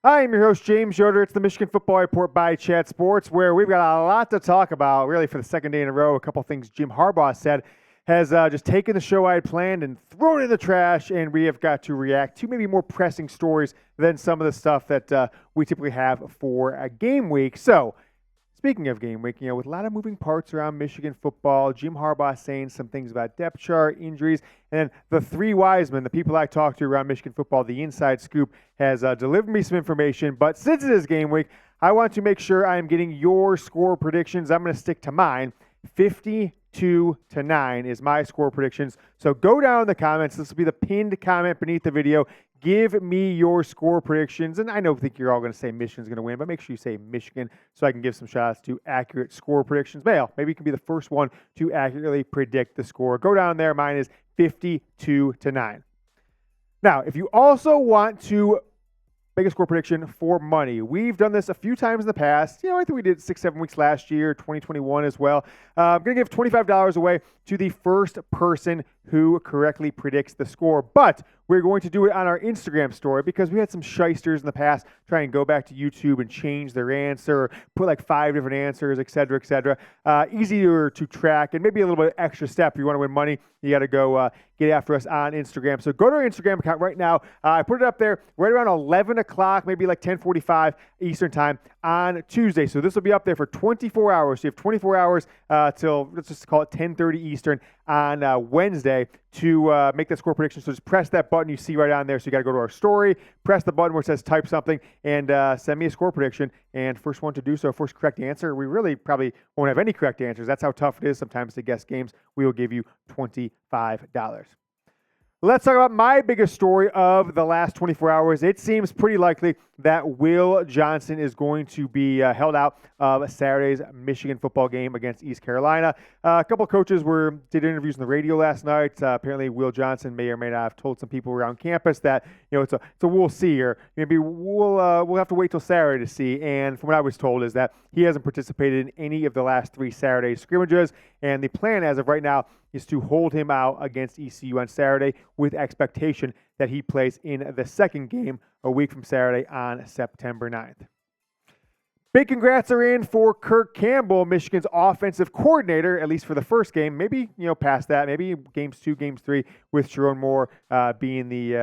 I am your host, James Yoder. It's the Michigan Football Report by Chat Sports, where we've got a lot to talk about, really, for the second day in a row. A couple things Jim Harbaugh said has just taken the show I had planned and thrown it in the trash, and we have got to react to maybe more pressing stories than some of the stuff that we typically have for a game week. So, speaking of game week, with a lot of moving parts around Michigan football, Jim Harbaugh saying some things about depth chart, injuries, and then the three wise men, the people I talked to around Michigan football, the inside scoop, has delivered me some information. But since it is game week, I want to make sure I'm getting your score predictions. I'm going to stick to mine. 52-9 is my score predictions. So go down in the comments. This will be the pinned comment beneath the video. Give me your score predictions. And I think you're all going to say Michigan's going to win, but make sure you say Michigan so I can give some shots to accurate score predictions. Maybe you can be the first one to accurately predict the score. Go down there. Mine is 52-9. Now, if you also want to make a score prediction for money, we've done this a few times in the past. I think we did 6-7 weeks last year, 2021 as well. I'm going to give $25 away to the first person who correctly predicts the score. But we're going to do it on our Instagram story because we had some shysters in the past try and go back to YouTube and change their answer, put like 5 different answers, et cetera, et cetera. Easier to track and maybe a little bit extra step. If you want to win money, you got to go get after us on Instagram. So go to our Instagram account right now. I put it up there right around 11 o'clock, maybe like 10:45 Eastern time on Tuesday. So this will be up there for 24 hours. So you have 24 hours till, let's just call it 10:30 Eastern on Wednesday to make that score prediction. So just press that button you see right on there. So you got to go to our story, press the button where it says type something, and send me a score prediction. And first one to do so, first correct answer. We really probably won't have any correct answers. That's how tough it is sometimes to guess games. We will give you $25. Let's talk about my biggest story of the last 24 hours. It seems pretty likely that Will Johnson is going to be held out of Saturday's Michigan football game against East Carolina. A couple of coaches did interviews on the radio last night. Apparently, Will Johnson may or may not have told some people around campus that it's a we'll see, or maybe we'll have to wait till Saturday to see. And from what I was told is that he hasn't participated in any of the last 3 Saturday scrimmages, and the plan as of right now is to hold him out against ECU on Saturday with expectation that he plays in the second game a week from Saturday on September 9th. Big congrats are in for Kirk Campbell, Michigan's offensive coordinator, at least for the first game. Maybe, past that, maybe games 2, games 3, with Sharon Moore being the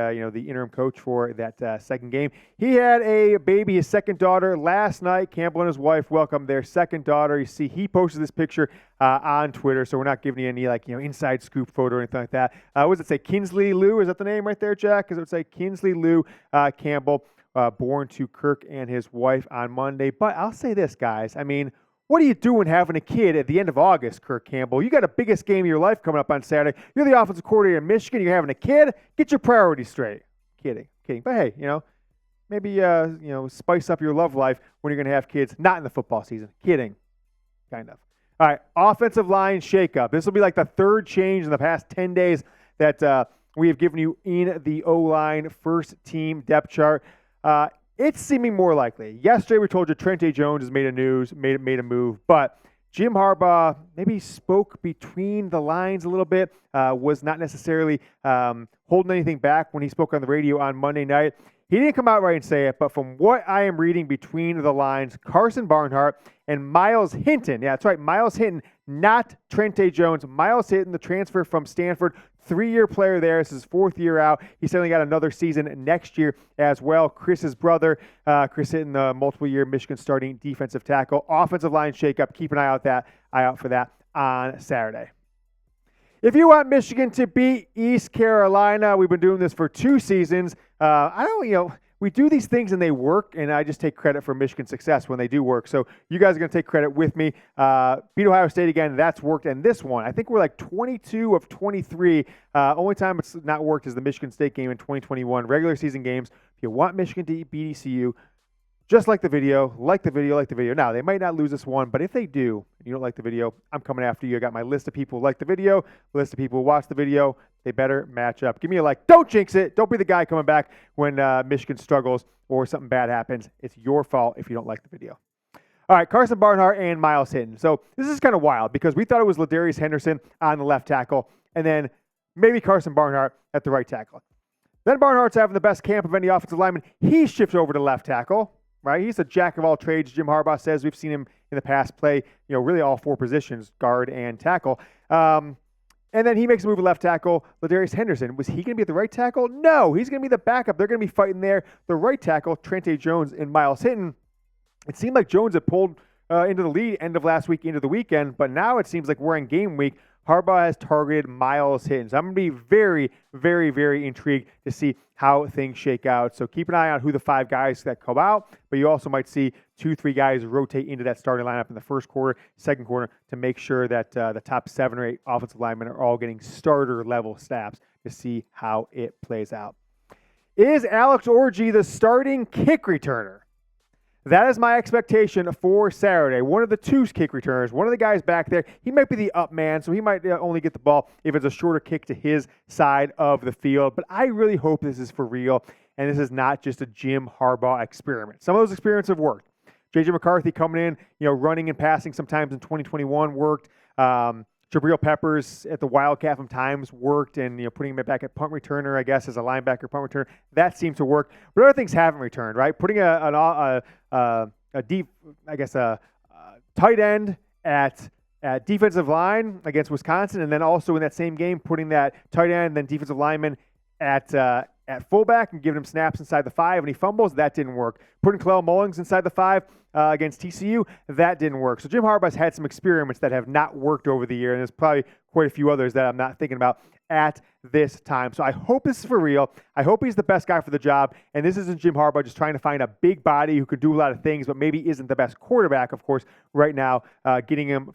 interim coach for that second game. He had a baby, his second daughter, last night. Campbell and his wife welcomed their second daughter. You see, he posted this picture on Twitter, so we're not giving you any inside scoop photo or anything like that. What does it say? Kinsley Lou? Is that the name right there, Jack? Because it would say Kinsley Lou Campbell. Born to Kirk and his wife on Monday. But I'll say this, guys. What are you doing having a kid at the end of August, Kirk Campbell? You got the biggest game of your life coming up on Saturday. You're the offensive coordinator in Michigan. You're having a kid. Get your priorities straight. Kidding. But hey, maybe spice up your love life when you're going to have kids. Not in the football season. Kidding. Kind of. All right, offensive line shakeup. This will be like the third change in the past 10 days that we have given you in the O-line first team depth chart. It's seeming more likely. Yesterday we told you Trente Jones has made a move, but Jim Harbaugh maybe spoke between the lines a little bit, was not necessarily holding anything back when he spoke on the radio on Monday night. He didn't come out right and say it, but from what I am reading between the lines, Karsen Barnhart and Myles Hinton, yeah, that's right, Myles Hinton, not Trente Jones, Myles Hinton, the transfer from Stanford, 3-year player there. This is his 4th year out. He certainly got another season next year as well. Chris's brother, Chris Hinton, the multiple-year Michigan starting defensive tackle. Offensive line shakeup. Keep an eye out for that on Saturday. If you want Michigan to beat East Carolina, we've been doing this for 2 seasons. We do these things and they work, and I just take credit for Michigan's success when they do work. So you guys are going to take credit with me. Beat Ohio State again, that's worked. And this one, I think we're like 22 of 23. Only time it's not worked is the Michigan State game in 2021. Regular season games. If you want Michigan to beat ECU, just like the video. Now, they might not lose this one, but if they do, and you don't like the video, I'm coming after you. I got my list of people who like the video, list of people who watch the video. They better match up. Give me a like. Don't jinx it. Don't be the guy coming back when Michigan struggles or something bad happens. It's your fault if you don't like the video. All right, Karsen Barnhart and Myles Hinton. So this is kind of wild because we thought it was Ladarius Henderson on the left tackle and then maybe Karsen Barnhart at the right tackle. Then Barnhart's having the best camp of any offensive lineman. He shifts over to left tackle, right? He's a jack of all trades. Jim Harbaugh says we've seen him in the past play, really all four positions, guard and tackle. And then he makes a move at left tackle, Ladarius Henderson. Was he going to be at the right tackle? No, he's going to be the backup. They're going to be fighting there. The right tackle, Trente Jones and Myles Hinton. It seemed like Jones had pulled into the lead end of last week into the weekend, but now it seems like we're in game week. Harbaugh has targeted Myles Hinton. So I'm going to be very, very, very intrigued to see how things shake out. So keep an eye on who the 5 guys that come out, but you also might see 2-3 guys rotate into that starting lineup in the first quarter, second quarter, to make sure that the top 7 or 8 offensive linemen are all getting starter-level snaps to see how it plays out. Is Alex Orji the starting kick returner? That is my expectation for Saturday. One of the 2 kick returners, one of the guys back there, he might be the up man, so he might only get the ball if it's a shorter kick to his side of the field. But I really hope this is for real, and this is not just a Jim Harbaugh experiment. Some of those experiments have worked. J.J. McCarthy coming in, running and passing sometimes in 2021 worked. Jabril Peppers at the Wildcat sometimes worked, and putting him back at punt returner, I guess, as a linebacker punt returner, that seemed to work. But other things haven't returned, right? Putting a tight end at defensive line against Wisconsin, and then also in that same game putting that tight end and then defensive lineman at fullback and giving him snaps inside the 5, and he fumbles, that didn't work. Putting Kalel Mullings inside the 5 against TCU, that didn't work. So Jim Harbaugh's had some experiments that have not worked over the year, and there's probably quite a few others that I'm not thinking about at this time. So I hope this is for real. I hope he's the best guy for the job, and this isn't Jim Harbaugh just trying to find a big body who could do a lot of things, but maybe isn't the best quarterback, of course, right now,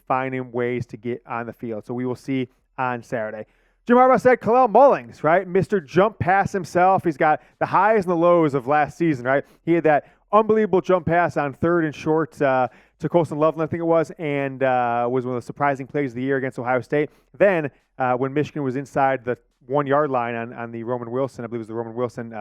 finding ways to get on the field. So we will see on Saturday. Jim Harbaugh said Kalel Mullings, right? Mr. Jump Pass himself. He's got the highs and the lows of last season, right? He had that unbelievable jump pass on 3rd and short to Colson Loveland, I think it was, and was one of the surprising plays of the year against Ohio State. Then when Michigan was inside the 1-yard line on the Roman Wilson, I believe it was the Roman Wilson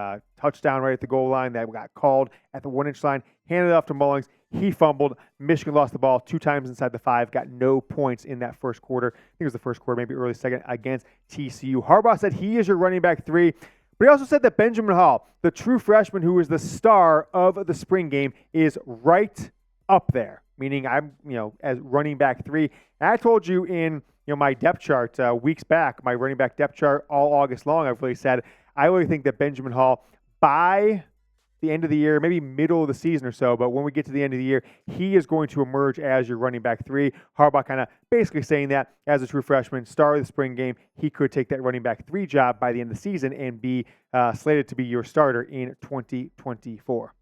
touchdown right at the goal line that got called at the 1-inch line, handed it off to Mullings. He fumbled. Michigan lost the ball 2 times inside the 5, got no points in that first quarter. I think it was the first quarter, maybe early second, against TCU. Harbaugh said he is your running back 3, but he also said that Benjamin Hall, the true freshman who is the star of the spring game, is right up there, meaning I'm, as running back 3. And I told you in my depth chart weeks back, my running back depth chart all August long, I've really said I really think that Benjamin Hall, by the end of the year, maybe middle of the season or so, but when we get to the end of the year, he is going to emerge as your running back 3. Harbaugh kind of basically saying that as a true freshman, star of the spring game, he could take that running back 3 job by the end of the season and be slated to be your starter in 2024.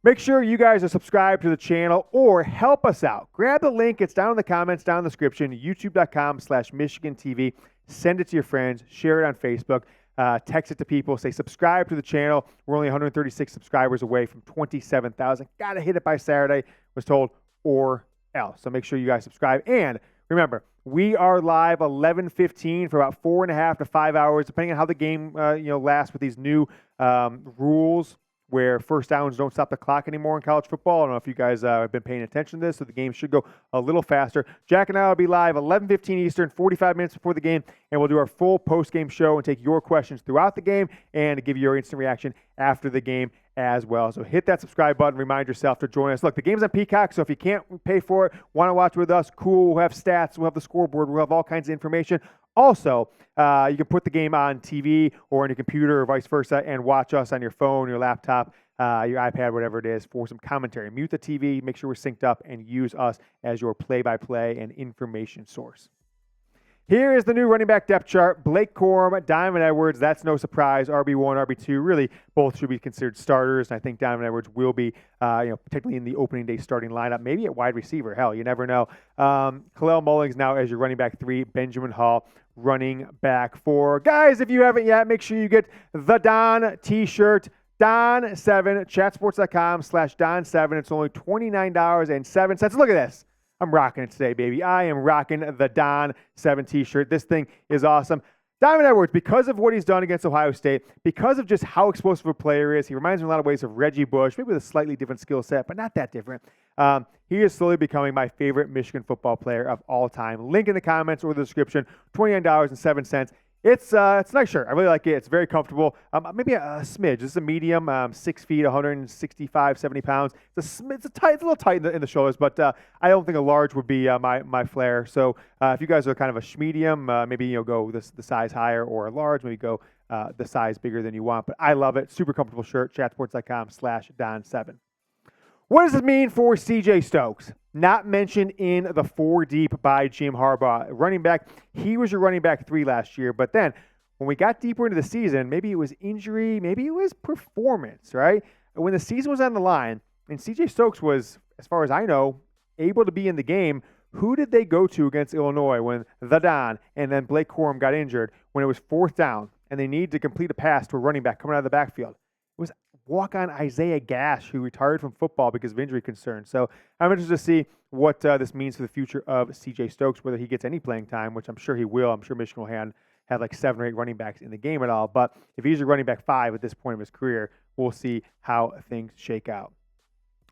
Make sure you guys are subscribed to the channel or help us out. Grab the link. It's down in the comments, down in the description, youtube.com/MichiganTV. Send it to your friends. Share it on Facebook. Text it to people. Say subscribe to the channel. We're only 136 subscribers away from 27,000. Got to hit it by Saturday, was told, or else. So make sure you guys subscribe. And remember, we are live 11:15 for about 4.5 to 5 hours, depending on how the game lasts with these new rules where first downs don't stop the clock anymore in college football. I don't know if you guys have been paying attention to this, so the game should go a little faster. Jack and I will be live 11:15 Eastern, 45 minutes before the game, and we'll do our full post-game show and take your questions throughout the game and give you your instant reaction after the game as well. So hit that subscribe button. Remind yourself to join us. Look, the game's on Peacock, so if you can't pay for it, want to watch with us, cool. We'll have stats. We'll have the scoreboard. We'll have all kinds of information. Also, you can put the game on TV or on your computer or vice versa and watch us on your phone, your laptop, your iPad, whatever it is, for some commentary. Mute the TV, make sure we're synced up, and use us as your play-by-play and information source. Here is the new running back depth chart. Blake Corum, Donovan Edwards, that's no surprise. RB1, RB2, really both should be considered starters. And I think Donovan Edwards will be, particularly in the opening day starting lineup, maybe at wide receiver. Hell, you never know. Kalel Mullings now as your running back 3. Benjamin Hall, running back 4. Guys, if you haven't yet, make sure you get the Don t-shirt. Don7, chatsports.com/Don7. It's only $29.07. Look at this. I'm rocking it today, baby. I am rocking the Don 7 t-shirt. This thing is awesome. Donovan Edwards, because of what he's done against Ohio State, because of just how explosive a player is, he reminds me in a lot of ways of Reggie Bush, maybe with a slightly different skill set, but not that different. He is slowly becoming my favorite Michigan football player of all time. Link in the comments or the description, $29.07. It's a nice shirt. I really like it. It's very comfortable. Maybe a smidge. This is a medium, 6 feet, 165, 70 pounds. It's a little tight in the shoulders, but I don't think a large would be my flair. So if you guys are kind of a medium, maybe go the size higher, or a large, maybe go the size bigger than you want. But I love it. Super comfortable shirt. Chatsports.com/Don7. What does this mean for C.J. Stokes? Not mentioned in the 4 deep by Jim Harbaugh. Running back, he was your running back 3 last year. But then when we got deeper into the season, maybe it was injury, maybe it was performance, right? When the season was on the line and C.J. Stokes was, as far as I know, able to be in the game, who did they go to against Illinois when the Don and then Blake Corum got injured when it was 4th down and they needed to complete a pass to a running back coming out of the backfield? It was walk-on Isaiah Gash, who retired from football because of injury concerns. So I'm interested to see what this means for the future of C.J. Stokes, whether he gets any playing time, which I'm sure he will. I'm sure Michigan will have like 7 or 8 running backs in the game at all. But if he's a running back 5 at this point of his career, we'll see how things shake out.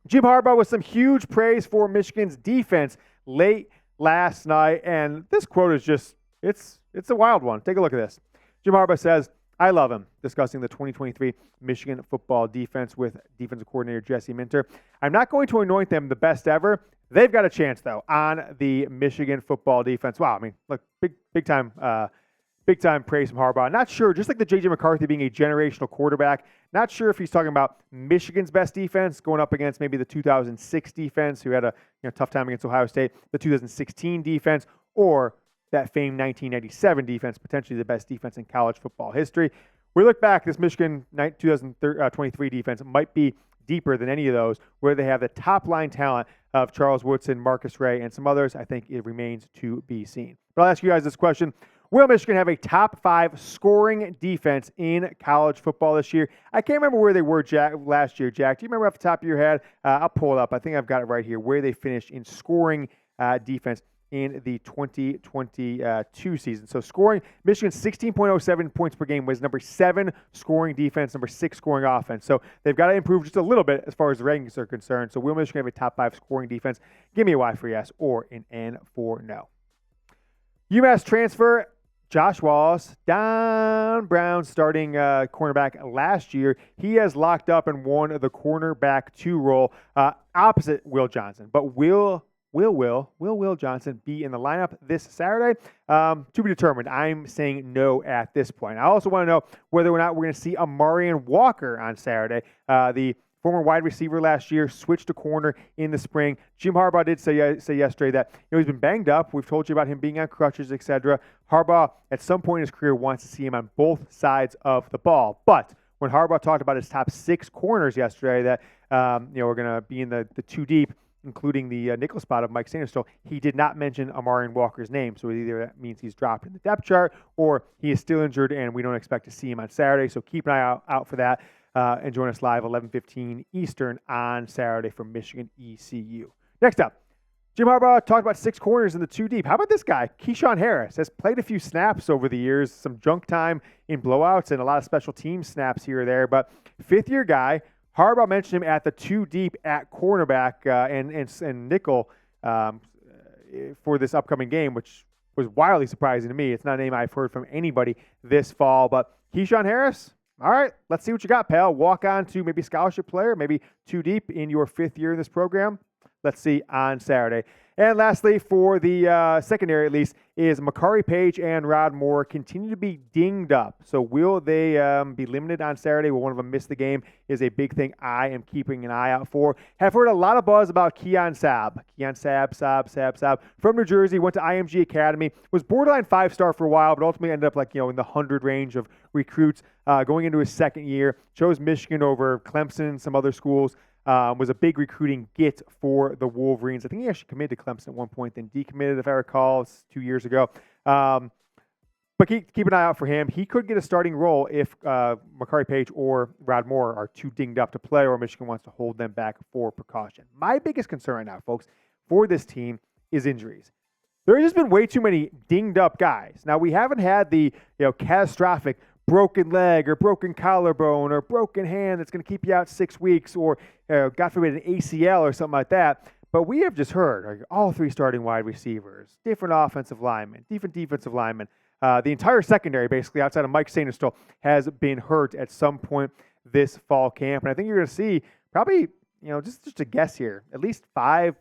Jim Harbaugh with some huge praise for Michigan's defense late last night. And this quote is just, it's a wild one. Take a look at this. Jim Harbaugh says, "I love him," discussing the 2023 Michigan football defense with defensive coordinator Jesse Minter. "I'm not going to anoint them the best ever. They've got a chance, though, on the Michigan football defense." Wow, I mean, look, big time praise from Harbaugh. Not sure, just like the J.J. McCarthy being a generational quarterback, not sure if he's talking about Michigan's best defense going up against maybe the 2006 defense, who had a tough time against Ohio State, the 2016 defense, or that famed 1997 defense, potentially the best defense in college football history. We look back, this Michigan 2023 defense might be deeper than any of those, where they have the top line talent of Charles Woodson, Marcus Ray, and some others. I think it remains to be seen. But I'll ask you guys this question. Will Michigan have a top 5 scoring defense in college football this year? I can't remember where they were last year, Jack. Do you remember off the top of your head? I'll pull it up. I think I've got it right here, where they finished in scoring defense in the 2022 season. So scoring, Michigan's 16.07 points per game was number 7 scoring defense, number 6 scoring offense. So they've got to improve just a little bit as far as the rankings are concerned. So will Michigan have a top 5 scoring defense? Give me a Y for yes or an N for no. UMass transfer Josh Wallace, Don Brown starting cornerback last year. He has locked up and won the cornerback 2 role opposite Will Johnson. But Will Johnson be in the lineup this Saturday? To be determined. I'm saying no at this point. I also want to know whether or not we're going to see Amorion Walker on Saturday. The former wide receiver last year switched to corner in the spring. Jim Harbaugh did say yesterday that he's been banged up. We've told you about him being on crutches, etc. Harbaugh, at some point in his career, wants to see him on both sides of the ball. But when Harbaugh talked about his top 6 corners yesterday that we're going to be in the 2 deep, including the nickel spot of Mike Sanderson, he did not mention Amorion Walker's name. So either that means he's dropped in the depth chart or he is still injured and we don't expect to see him on Saturday. So keep an eye out for that. And join us live 11:15 Eastern on Saturday for Michigan ECU. Next up, Jim Harbaugh talked about 6 corners in the 2 deep. How about this guy? Keon Harris has played a few snaps over the years, some junk time in blowouts and a lot of special team snaps here or there. But 5th-year guy, Harbaugh mentioned him at the 2 deep at cornerback and nickel for this upcoming game, which was wildly surprising to me. It's not a name I've heard from anybody this fall. But Keon Harris, all right, let's see what you got, pal. Walk on to maybe scholarship player, maybe 2 deep in your 5th year in this program. Let's see on Saturday. And lastly, for the secondary at least, is Makari, Paige, and Rod Moore continue to be dinged up. So will they be limited on Saturday? Will one of them miss the game? Is a big thing I am keeping an eye out for. Have heard a lot of buzz about Keon Sabb. Keon Sabb from New Jersey, went to IMG Academy, was borderline 5-star for a while, but ultimately ended up in the 100 range of recruits going into his 2nd year. Chose Michigan over Clemson and some other schools. Was a big recruiting get for the Wolverines. I think he actually committed to Clemson at one point, then decommitted, if I recall, 2 years ago. But keep an eye out for him. He could get a starting role if Makari, Paige or Rod Moore are too dinged up to play, or Michigan wants to hold them back for precaution. My biggest concern right now, folks, for this team is injuries. There has just been way too many dinged up guys. Now, we haven't had the catastrophic broken leg or broken collarbone or broken hand that's going to keep you out 6 weeks, or God forbid an ACL or something like that. But we have just heard all 3 starting wide receivers, different offensive linemen, different defensive linemen, The entire secondary, basically, outside of Mike Sainristil, has been hurt at some point this fall camp. And I think you're going to see probably, just a guess here, at least 5-6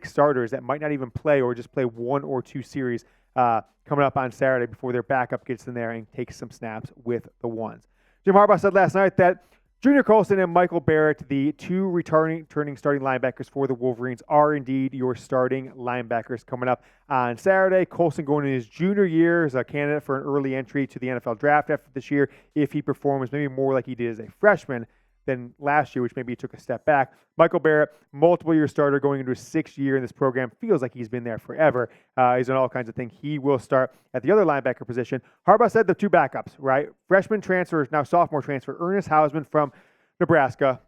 starters that might not even play or just play 1 or 2 series coming up on Saturday before their backup gets in there and takes some snaps with the ones. Jim Harbaugh said last night that Junior Colson and Michael Barrett, the 2 returning starting linebackers for the Wolverines, are indeed your starting linebackers coming up on Saturday. Colson going in his junior year as a candidate for an early entry to the NFL draft after this year if he performs maybe more like he did as a freshman than last year, which maybe he took a step back. Michael Barrett, multiple-year starter going into his 6th year in this program. Feels like he's been there forever. He's done all kinds of things. He will start at the other linebacker position. Harbaugh said the 2 backups, right? Freshman transfer, now sophomore transfer, Ernest Hausmann from Nebraska.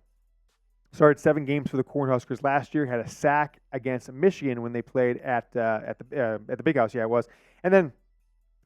Started 7 games for the Cornhuskers last year. Had a sack against Michigan when they played at the Big House. Yeah, it was. And then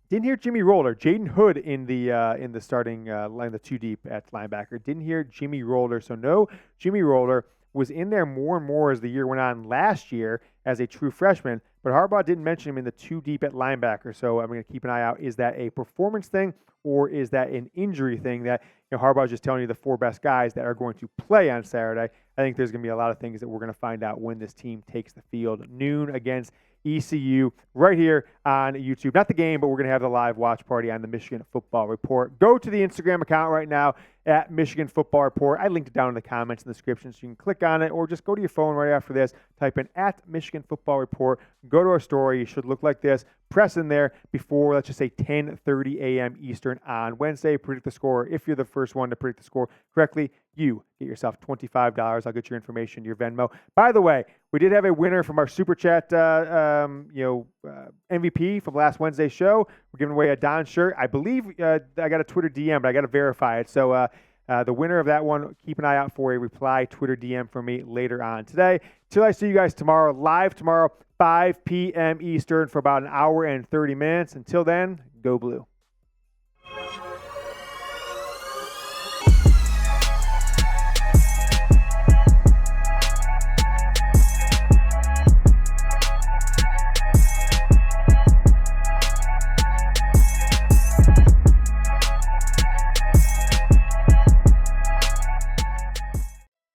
didn't hear Jimmy Rolder, Jaydon Hood in the starting line, the 2 deep at linebacker. Didn't hear Jimmy Rolder. So no, Jimmy Rolder was in there more and more as the year went on last year as a true freshman, but Harbaugh didn't mention him in the 2 deep at linebacker. So I'm going to keep an eye out. Is that a performance thing or is that an injury thing that Harbaugh's just telling you the 4 best guys that are going to play on Saturday? I think there's going to be a lot of things that we're going to find out when this team takes the field. Noon against ECU right here on YouTube. Not the game, but we're going to have the live watch party on the Michigan Football Report. Go to the Instagram account right now at Michigan Football Report. I linked it down in the comments and the description, so you can click on it or just go to your phone right after this, type in at Michigan Football Report, go to our story. It should look like this. Press in there before, let's just say, 10:30 a.m. Eastern on Wednesday. Predict the score. If you're the first one to predict the score correctly, you get yourself $25. I'll get your information, your Venmo. By the way, we did have a winner from our Super Chat MVP from last Wednesday's show. We're giving away a Don shirt. I believe I got a Twitter DM, but I got to verify it. So the winner of that one, keep an eye out for a reply Twitter DM from me later on today. Till I see you guys tomorrow, live tomorrow, 5 p.m. Eastern for about an hour and 30 minutes. Until then, go Blue.